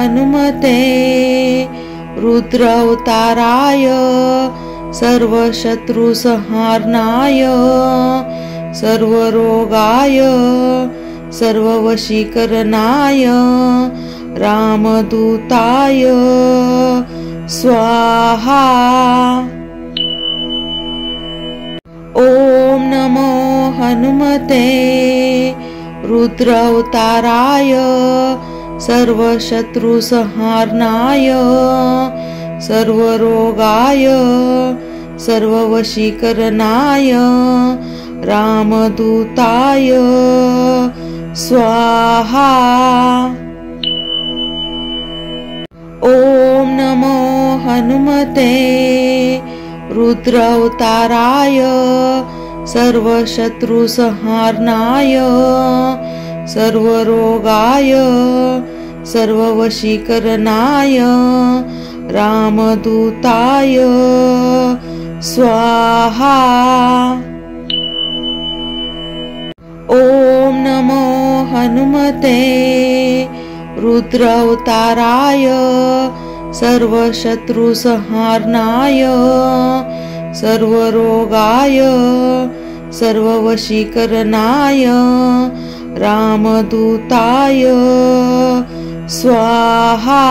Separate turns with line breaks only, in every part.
हनुमते रुद्रावताराय सर्वशत्रुसंहारणाय सर्वरोगाय सर्ववशीकरणाय रामदूताय स्वाहा। ओम नमो हनुमते रुद्रावताराय सर्वशत्रुसंहारणाय सर्वरोगाय सर्ववशीकरणाय रामदूताय स्वाहा। ओम नमो हनुमते रुद्रावताराय सर्वशत्रुसंहारणाय सर्वरोगाय सर्ववशीकरणाय रामदूताय स्वाहा। ओम नमो हनुमते रुद्रावताराय सर्वशत्रुसंहारणाय सर्वरोगाय सर्ववशीकरणाय रामदूताय स्वाहा।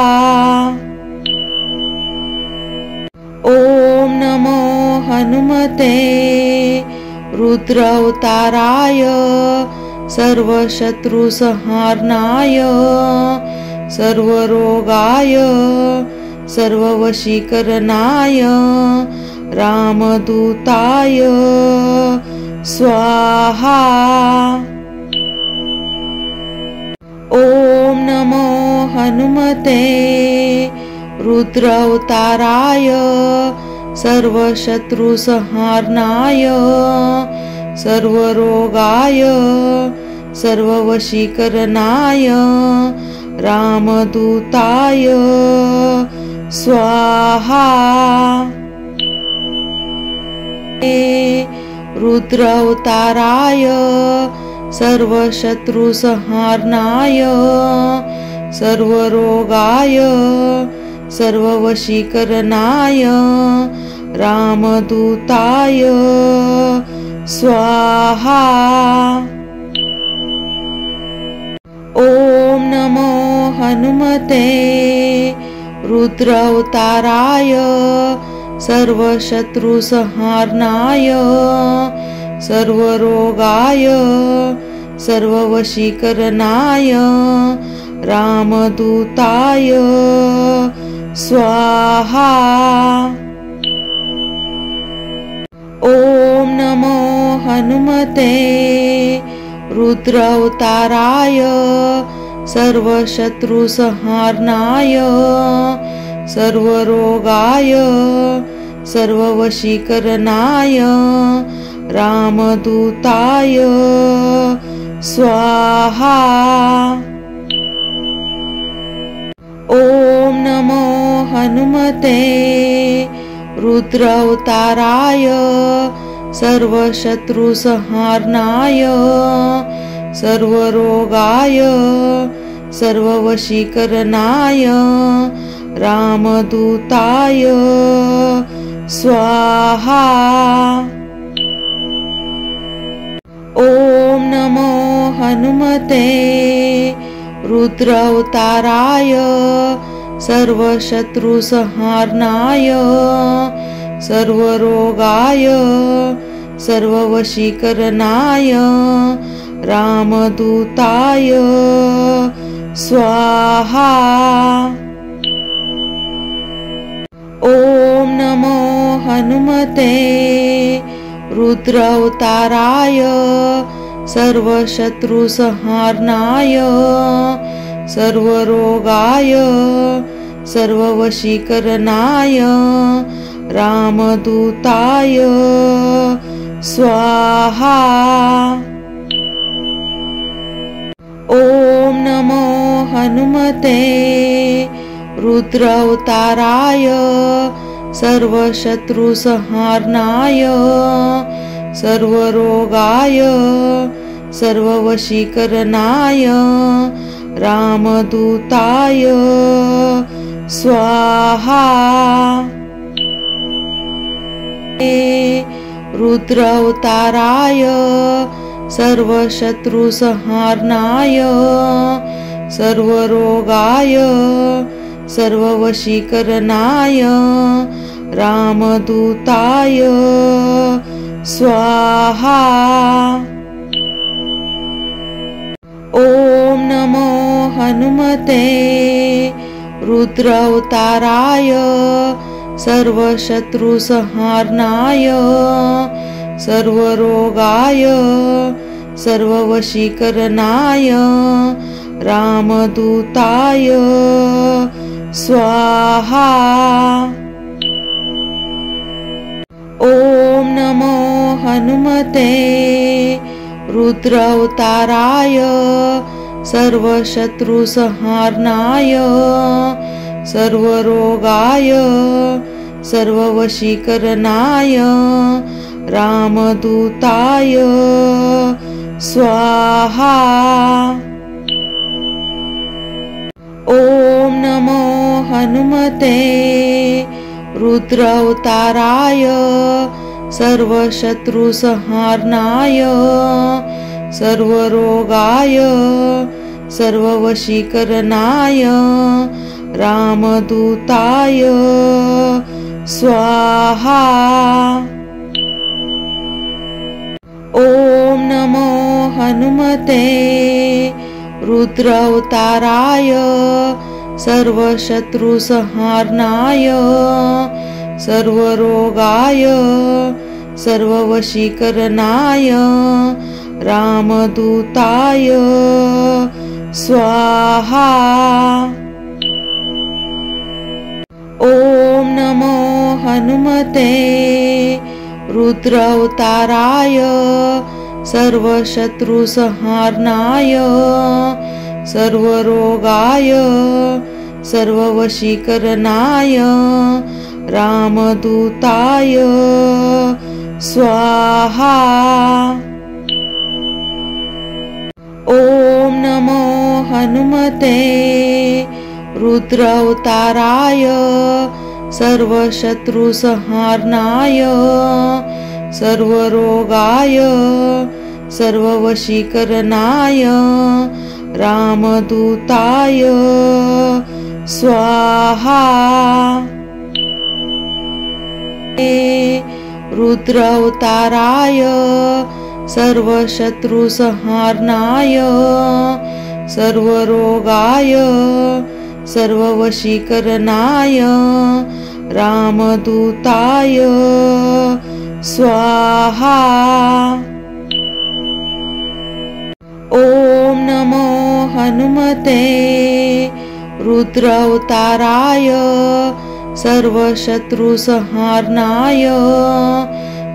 ओम नमो हनुमते रुद्रावताराय सर्वशत्रुसंहारणाय सर्वरोगाय सर्ववशीकरणाय रामदूताय स्वाहा। ओम नमो हनुमते रुद्रावताराय सर्वशत्रुसंहारणाय सर्वरोगाय सर्ववशीकरणाय रामदूताय स्वाहा। रुद्रावताराय सर्वशत्रुसंहारणाय सर्वरोगाय सर्ववशीकरणाय रामदूताय स्वाहा। ओम नमो हनुमते रुद्रावताराय सर्वशत्रुसंहारणाय सर्वरोगाय सर्ववशीकरणाय रामदूताय स्वाहा। ओम नमो हनुमते रुद्रावताराय सर्वशत्रुसंहारणाय सर्वरोगाय सर्ववशीकरणाय रामदूताय स्वाहा। ओम नमो हनुमते रुद्रावताराय सर्वशत्रुसंहारणाय सर्वरोगाय सर्ववशीकरणाय रामदूताय स्वाहा। ओम नमो हनुमते रुद्रावताराय सर्वशत्रुसंहारणाय सर्वरोगाय सर्ववशीकरणाय रामदूताय स्वाहा। ओम नमो हनुमते रुद्रावताराय सर्वशत्रुसंहारणाय सर्वरोगाय सर्ववशीकरणाय रामदूताय स्वाहा। ओम नमो हनुमते रुद्रावताराय सर्वशत्रुसंहारणाय सर्वरोगाय सर्ववशीकरणाय रामदूताय स्वाहा। रुद्रावताराय सर्वशत्रुसंहारणाय सर्वरोगाय सर्ववशीकरणाय रामदूताय स्वाहा। ॐ नमो हनुमते रुद्रावताराय सर्वशत्रुसंहारणाय सर्वरोगाय सर्ववशीकरणाय रामदूताय स्वाहा। ॐ नमो हनुमते रुद्रावताराय सर्वशत्रुसंहारणाय सर्वरोगाय सर्ववशीकरणाय रामदूताय स्वाहा। ॐ नमो हनुमते रुद्रावताराय सर्वशत्रुसंहारणाय सर्वरोगाय सर्ववशीकरणाय रामदूताय स्वाहा। ॐ नमो हनुमते रुद्रावताराय सर्वशत्रुसंहारणाय सर्वरोगाय सर्ववशीकरणाय रामदूताय स्वाहा। ॐ नमो हनुमते रुद्रावताराय सर्वशत्रुसंहारणाय सर्वरोगाय सर्ववशीकरणाय रामदूताय स्वाहा। ॐ नमो हनुमते रुद्रावताराय सर्वशत्रुसंहारणाय सर्वरोगाय सर्ववशीकरणाय रामदूताय स्वाहा। रुद्रावताराय सर्वशत्रुसंहारणाय सर्वरोगाय सर्ववशीकरणाय रामदूताय स्वाहा। ॐ नमो हनुमते रुद्रावताराय सर्वशत्रुसंहारणाय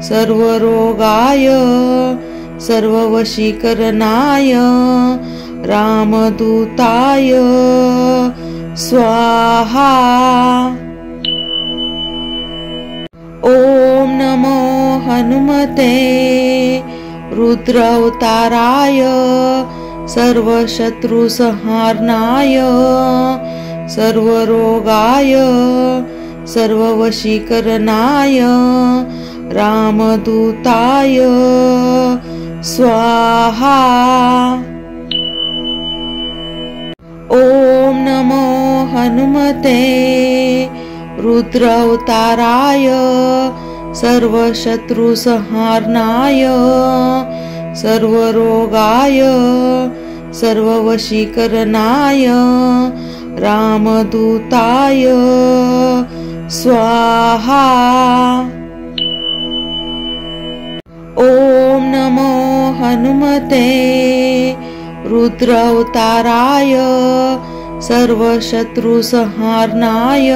सर्वरोगाय सर्ववशीकरणाय रामदूताय स्वाहा। ॐ नमो हनुमते रुद्रावताराय सर्वशत्रुसंहारणाय सर्वरोगाय सर्ववशीकरणाय रामदूताय स्वाहा। ॐ नमो हनुमते रुद्रावताराय सर्वशत्रुसंहारणाय सर्वरोगाय सर्ववशीकरणाय रामदूताय स्वाहा। ॐ नमो हनुमते रुद्रावताराय सर्वशत्रुसंहारणाय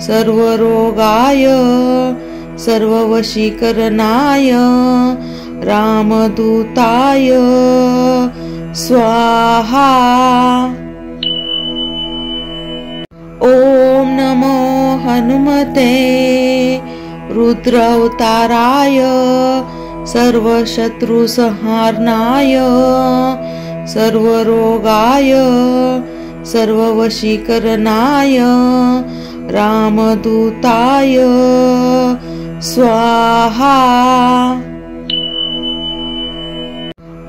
सर्वरोगाय सर्ववशीकरणाय रामदूताय स्वाहा। ॐ नमो हनुमते रुद्रावताराय सर्वशत्रुसंहारणाय सर्वरोगाय सर्ववशीकरणाय रामदूताय स्वाहा।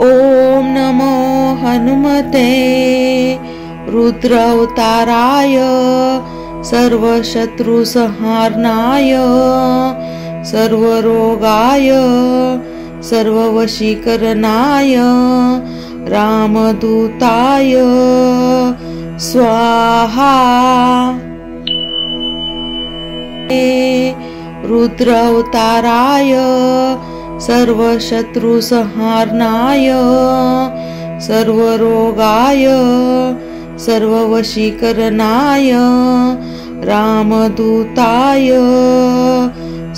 ॐ नमो हनुमते रुद्रावताराय सर्वशत्रुसंहारणाय सर्वरोगाय सर्ववशीकरणाय रामदूताय स्वाहा। रुद्रावताराय सर्वशत्रुसंहारणाय सर्वरोगाय सर्ववशीकरणाय रामदूताय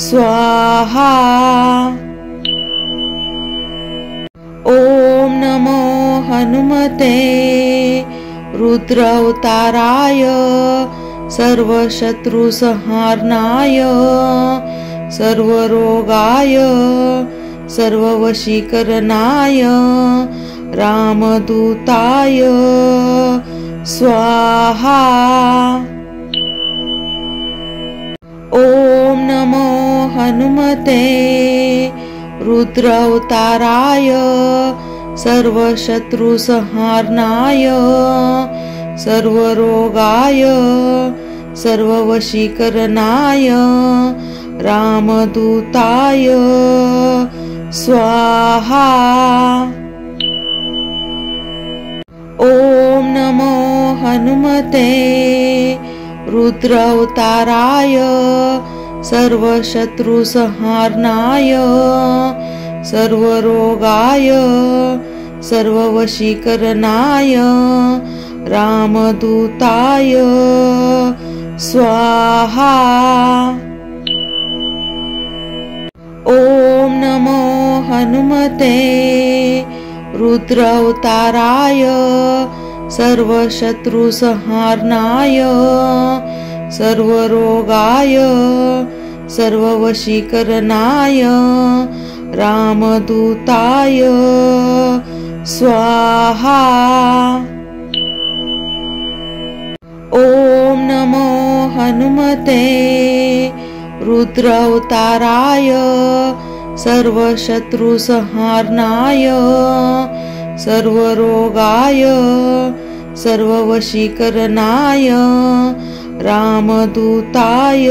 स्वाहा। ॐ नमो हनुमते रुद्रावताराय सर्वशत्रुसंहारणाय सर्वरोगाय सर्ववशीकरणाय रामदूताय स्वाहा। ॐ नमो हनुमते रुद्रावताराय सर्वशत्रुसंहारणाय सर्वरोगाय सर्ववशीकरणाय रामदूताय स्वाहा। ॐ नमो हनुमते रुद्रावताराय सर्वशत्रुसंहारणाय सर्वरोगाय सर्ववशीकरणाय रामदूताय स्वाहा। ॐ नमो हनुमते रुद्रावताराय सर्वशत्रुसंहारणाय सर्वरोगाय सर्ववशीकरणाय रामदूताय स्वाहा। ॐ नमो हनुमते रुद्रावताराय सर्वशत्रुसंहारणाय सर्वरोगाय सर्ववशीकरणाय रामदूताय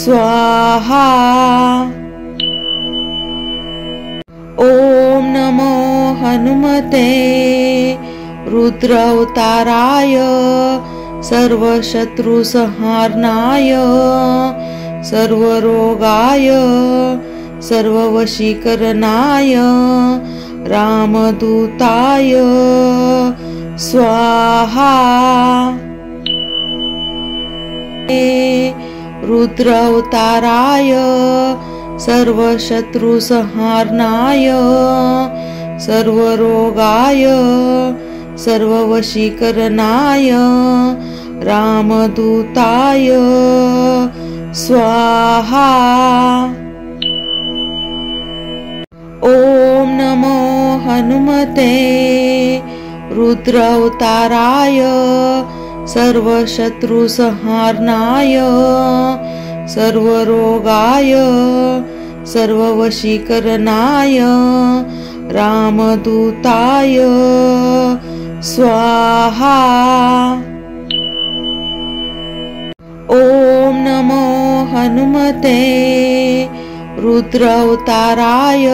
स्वाहा। ॐ नमो हनुमते रुद्रावताराय सर्वशत्रुसंहारणाय सर्वरोगाय सर्ववशीकरणाय रामदूताय स्वाहा। रुद्रावताराय सर्वशत्रुसंहारणाय सर्वरोगाय सर्ववशीकरणाय रामदूताय स्वाहा। ॐ नमो हनुमते रुद्रावताराय सर्वशत्रुसंहारणाय सर्वरोगाय सर्ववशीकरणाय रामदूताय स्वाहा। ॐ नमो हनुमते रुद्रावताराय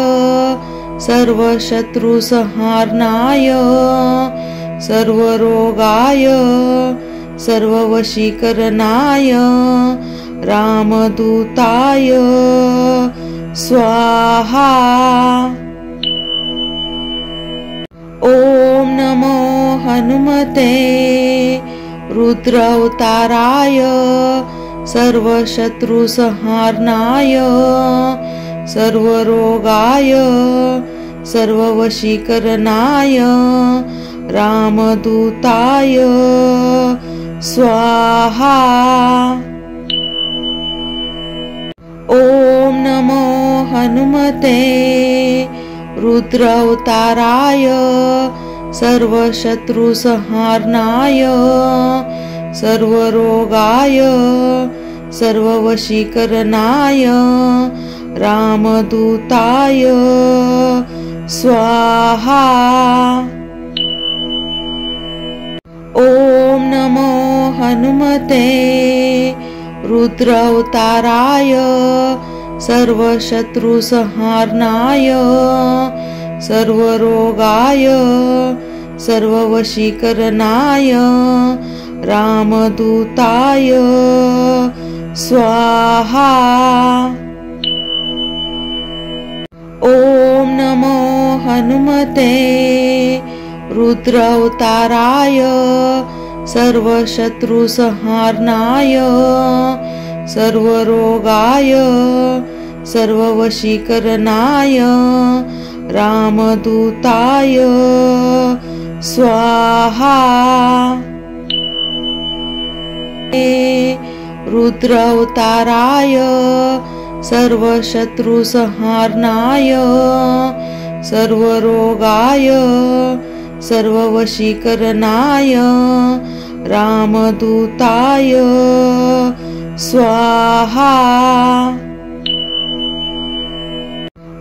सर्वशत्रुसंहारणाय सर्वरोगाय सर्ववशीकरणाय रामदूताय स्वाहा। ॐ नमो हनुमते रुद्रावताराय सर्वशत्रुसंहारणाय सर्वरोगाय सर्ववशीकरणाय रामदूताय स्वाहा। ॐ नमो हनुमते रुद्रावताराय सर्वशत्रुसंहारणाय सर्वरोगाय सर्ववशीकरणाय रामदूताय स्वाहा। ओम नमो हनुमते रुद्रावताराय सर्वशत्रुसंहारणाय सर्वरोगाय सर्ववशीकरणाय रामदूताय स्वाहा। ओम नमो हनुमते रुद्रावताराय सर्वशत्रुसंहारणाय सर्वरोगाय सर्ववशीकरणाय रामदूताय स्वाहा। रुद्रावताराय सर्वशत्रुसंहारणाय सर्वरोगाय सर्ववशीकरणाय रामदूताय स्वाहा।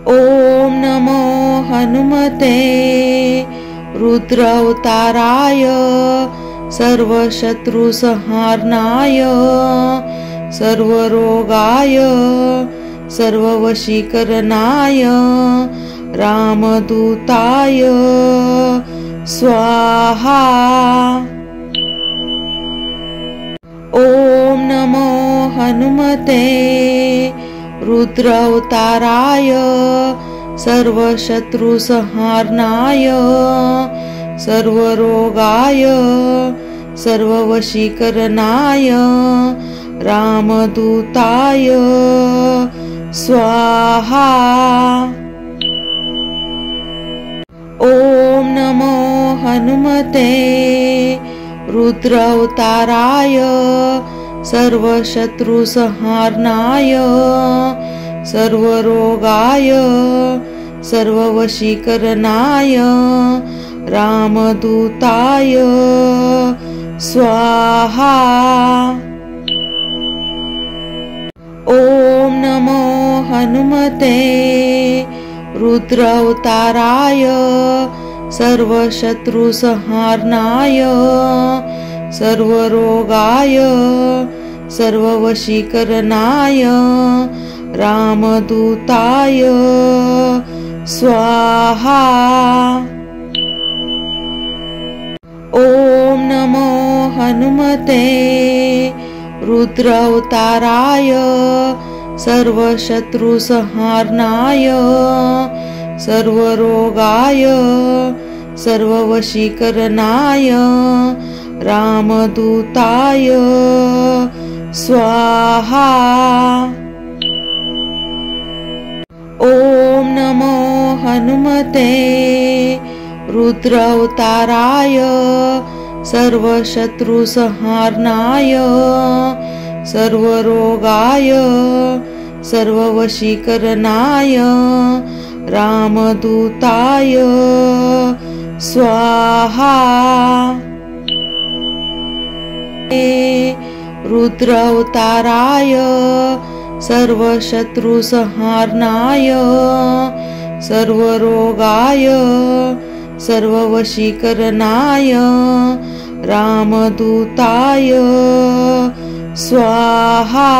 ओम नमो हनुमते रुद्रावताराय सर्वशत्रुसंहारणाय सर्वरोगाय सर्ववशीकरणाय रामदूताय स्वाहा। ओम नमो हनुमते रुद्रावताराय सर्वशत्रुसंहारणाय सर्वरोगाय सर्ववशीकरणाय रामदूताय स्वाहा। ओम नमो हनुमते रुद्रावताराय सर्वशत्रुसंहारणाय सर्वरोगाय सर्ववशीकरणाय रामदूताय स्वाहा। ओम नमो हनुमते रुद्रावताराय सर्वशत्रुसंहारणाय सर्वरोगाय सर्ववशीकरणाय रामदूताय स्वाहा। ओम नमो हनुमते रुद्रावताराय सर्वशत्रुसंहारणाय सर्वरोगाय सर्ववशीकरणाय रामदूताय स्वाहा। ओम नमो हनुमते रुद्रावताराय सर्वशत्रुसंहारणाय सर्वरोगाय सर्ववशीकरणाय रामदूताय स्वाहा। रुद्रावताराय सर्वशत्रुसंहारणाय सर्वरोगाय सर्ववशीकरणाय रामदूताय स्वाहा।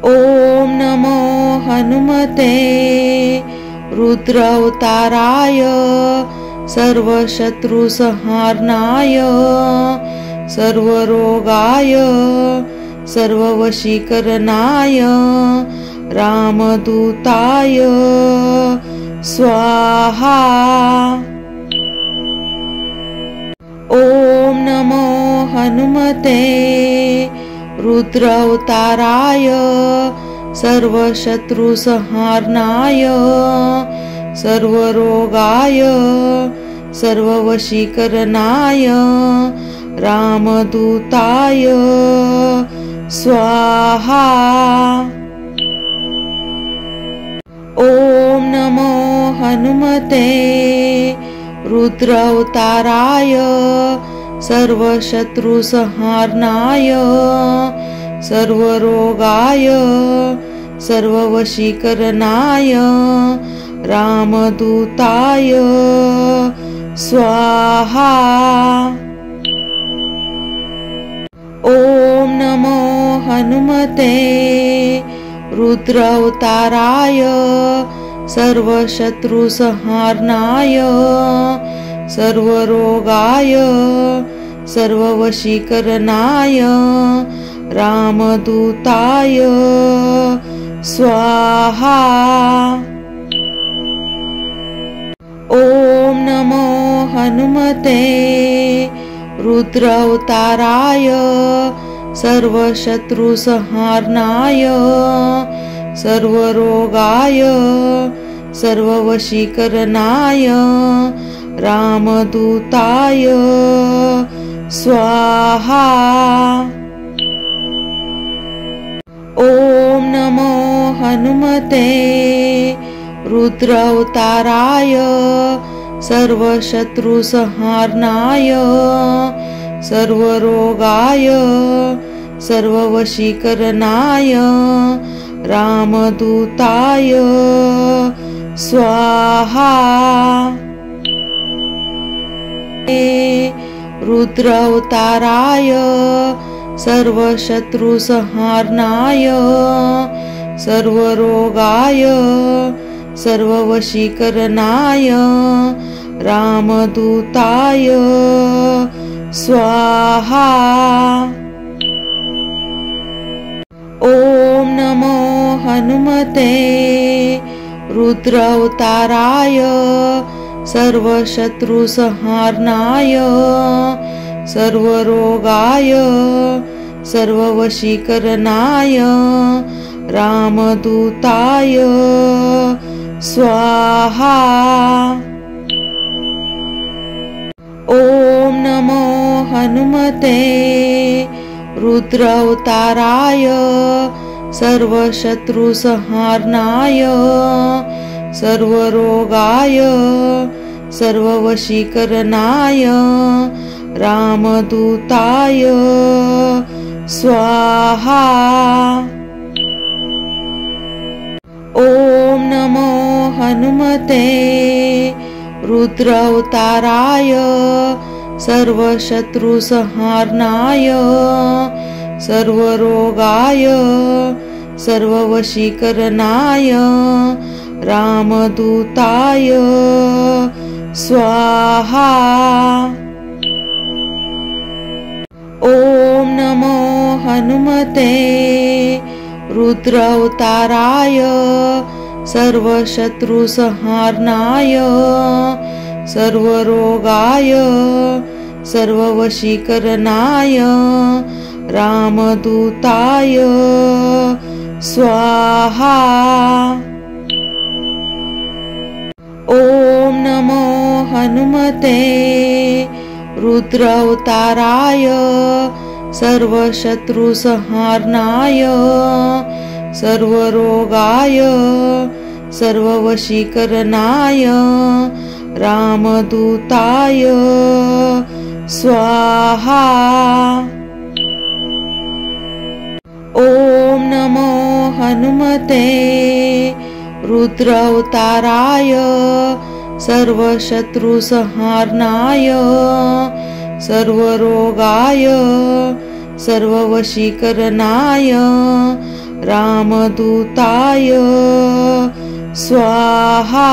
ओम नमो हनुमते रुद्रावताराय सर्वशत्रुसंहारणाय सर्वरोगाय सर्ववशीकरणाय रामदूताय स्वाहा। ओम नमो हनुमते रुद्रावताराय सर्वशत्रुसंहारणाय सर्वरोगाय सर्ववशीकरणाय रामदूताय स्वाहा। ॐ नमो हनुमते रुद्रावताराय सर्वशत्रुसंहारणाय सर्वरोगाय सर्ववशीकरणाय रामदूताय स्वाहा। ॐ नमो हनुमते रुद्रावताराय सर्वशत्रुसंहारणाय सर्वरोगाय सर्ववशीकरणाय रामदूताय स्वाहा। ॐ नमो हनुमते रुद्रावताराय सर्वशत्रुसंहारणाय सर्वरोगाय सर्ववशीकरणाय रामदूताय स्वाहा। ॐ नमो हनुमते रुद्रावताराय सर्वशत्रुसंहारणाय सर्वरोगाय सर्ववशीकरणाय रामदूताय स्वाहा। रुद्रावताराय सर्वशत्रुसंहारणाय सर्वरोगाय सर्ववशीकरणाय रामदूताय स्वाहा। ॐ नमो हनुमते रुद्रावताराय सर्वशत्रुसंहारणाय सर्वरोगाय सर्ववशीकरणाय रामदूताय स्वाहा। ॐ नमो हनुमते रुद्रावताराय सर्वशत्रुसंहारणाय सर्वरोगाय सर्ववशीकरणाय रामदूताय स्वाहा। ॐ नमो हनुमते रुद्रावताराय सर्वशत्रुसंहारणाय सर्वरोगाय सर्ववशीकरणाय रामदूताय स्वाहा। ॐ नमो हनुमते रुद्रावताराय सर्वशत्रुसंहारणाय सर्वरोगाय सर्ववशीकरणाय रामदूताय स्वाहा। ॐ नमो हनुमते रुद्रावताराय सर्वशत्रुसंहारणाय सर्वरोगाय सर्ववशीकरणाय रामदूताय स्वाहा। ॐ नमो हनुमते रुद्रावताराय सर्वशत्रुसंहारणाय सर्वरोगाय सर्ववशीकरणाय रामदूताय स्वाहा।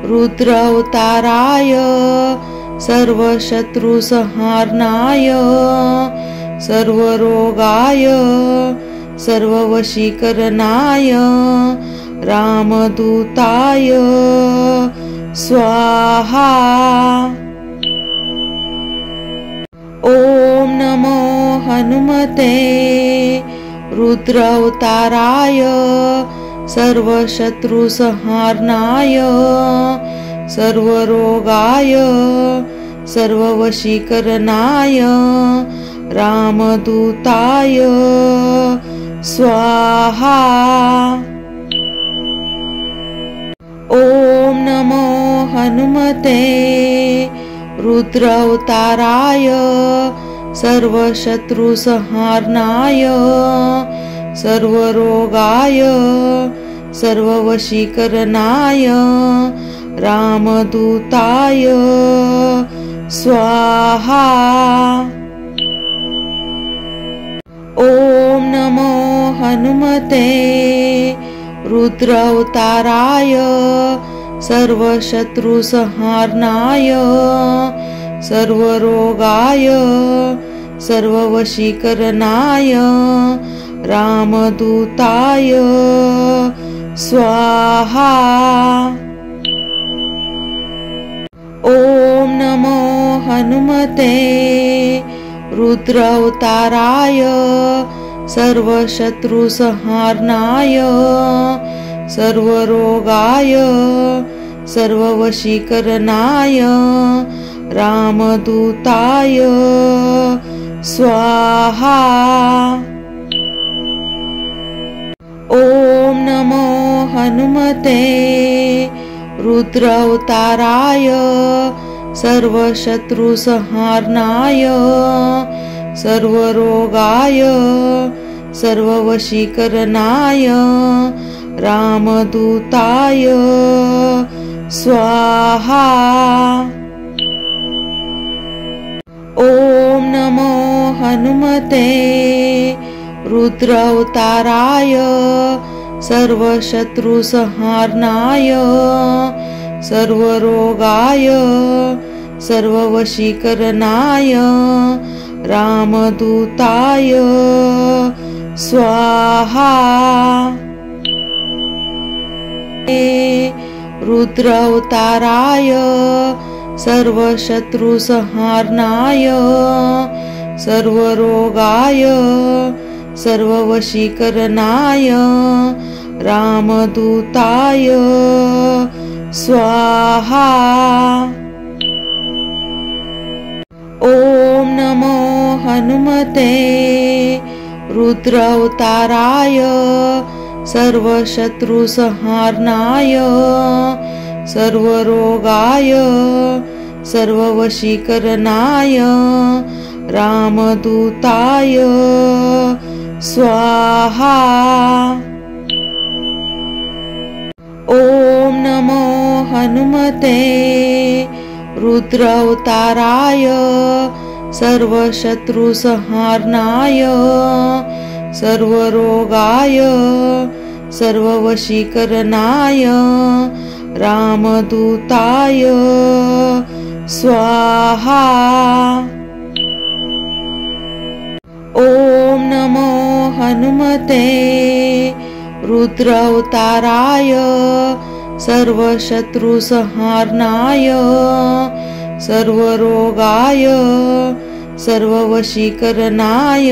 रुद्रावताराय सर्वशत्रुसंहारणाय सर्वरोगाय सर्ववशीकरणाय रामदूताय स्वाहा। ॐ नमो हनुमते रुद्रावताराय सर्वशत्रुसंहारणाय सर्वरोगाय सर्ववशीकरणाय रामदूताय स्वाहा। ॐ नमो हनुमते रुद्रावताराय सर्वशत्रुसंहारणाय सर्वरोगाय सर्ववशीकरणाय रामदूताय स्वाहा। ॐ नमो हनुमते रुद्रावताराय सर्वशत्रुसंहारणाय सर्वरोगाय सर्ववशीकरणाय रामदूताय स्वाहा। ॐ नमो हनुमते रुद्रावताराय सर्वशत्रुसंहारणाय सर्वरोगाय सर्ववशीकरणाय रामदूताय स्वाहा। ॐ नमो हनुमते रुद्रावताराय सर्वशत्रुसंहारणाय सर्वरोगाय सर्ववशीकरणाय रामदूताय स्वाहा। ॐ नमो हनुमते रुद्रावताराय सर्वशत्रुसंहारणाय सर्वरोगाय सर्ववशीकरणाय रामदूताय स्वाहा। रुद्रावताराय सर्वशत्रुसंहारणाय सर्वरोगाय सर्ववशीकरणाय रामदूताय स्वाहा। ॐ नमो हनुमते रुद्रावताराय सर्वशत्रुसंहारणाय सर्वरोगाय सर्ववशीकरणाय रामदूताय स्वाहा। ॐ नमो हनुमते रुद्रावताराय सर्वशत्रुसंहारणाय सर्वरोगाय सर्ववशीकरणाय रामदूताय स्वाहा। ॐ नमो हनुमते रुद्रावताराय सर्वशत्रुसंहारणाय सर्वरोगाय सर्ववशीकरणाय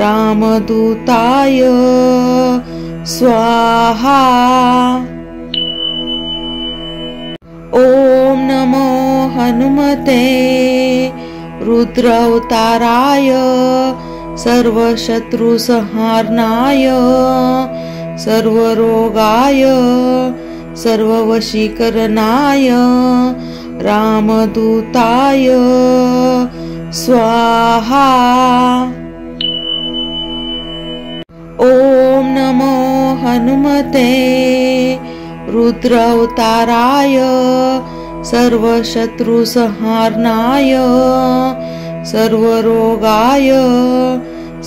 रामदूताय स्वाहा। ॐ नमो हनुमते रुद्रावताराय सर्वशत्रुसंहारणाय सर्वरोगाय सर्ववशीकरणाय रामदूताय स्वाहा। ॐ नमो हनुमते रुद्रावताराय सर्वशत्रुसंहारणाय सर्वरोगाय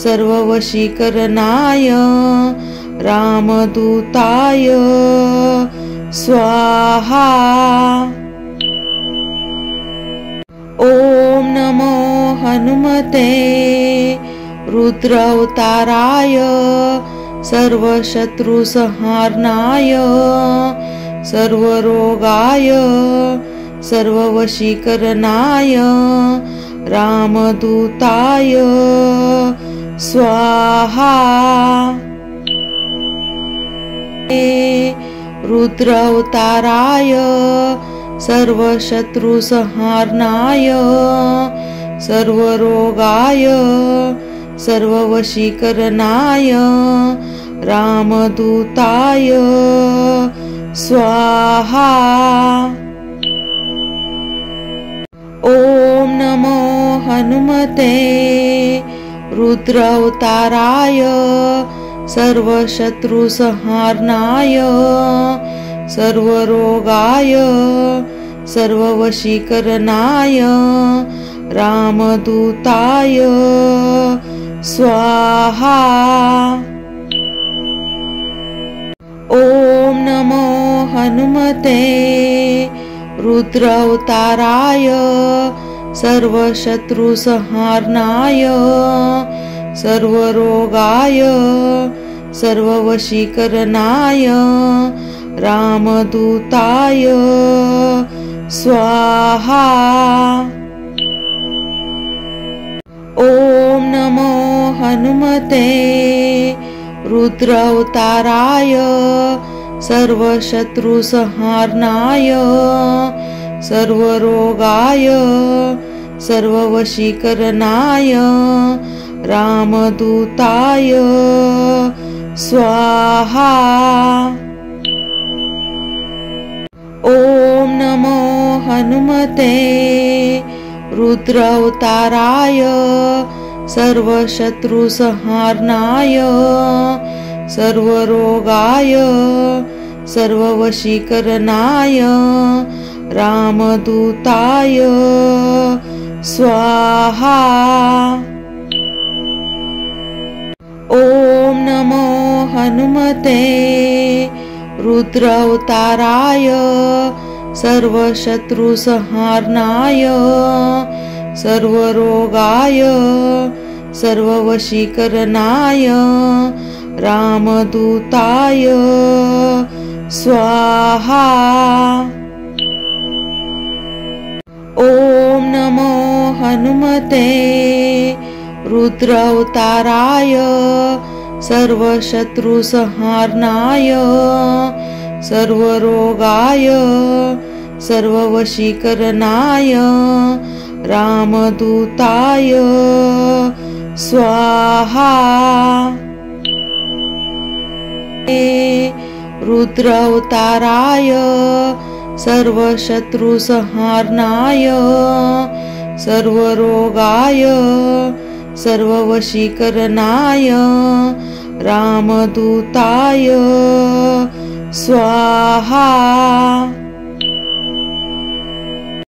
सर्ववशीकरणाय रामदूताय स्वाहा। ॐ नमो हनुमते रुद्रावताराय सर्वशत्रुसंहारणाय सर्वरोगाय सर्ववशीकरणाय रामदूताय स्वाहा। रुद्रावताराय सर्वशत्रुसंहारणाय सर्वरोगाय सर्ववशीकरणाय रामदूताय स्वाहा। ओम नमो हनुमते रुद्रावताराय सर्वशत्रुसंहारणाय सर्वरोगाय सर्ववशीकरणाय रामदूताय स्वाहा। ओम नमो हनुमते रुद्रावताराय सर्वशत्रुसंहारणाय सर्वरोगाय सर्ववशीकरणाय रामदूताय स्वाहा। ओम नमो हनुमते रुद्रावताराय सर्वशत्रुसंहारणाय सर्वरोगाय सर्ववशीकरणाय रामदूताय स्वाहा। ओम नमो हनुमते रुद्रावताराय सर्वशत्रुसंहारणाय सर्वरोगाय सर्ववशीकरणाय रामदूताय स्वाहा। ओम नमो हनुमते रुद्रावताराय सर्वशत्रुसंहारणाय सर्वरोगाय सर्ववशीकरणाय रामदूताय स्वाहा। ओम नमो हनुमते रुद्रावताराय सर्वशत्रुसंहारणाय सर्वरोगाय सर्ववशीकरणाय रामदूताय स्वाहा। रुद्रावताराय सर्वशत्रुसंहारणाय सर्वरोगाय सर्ववशीकरणाय रामदूताय स्वाहा।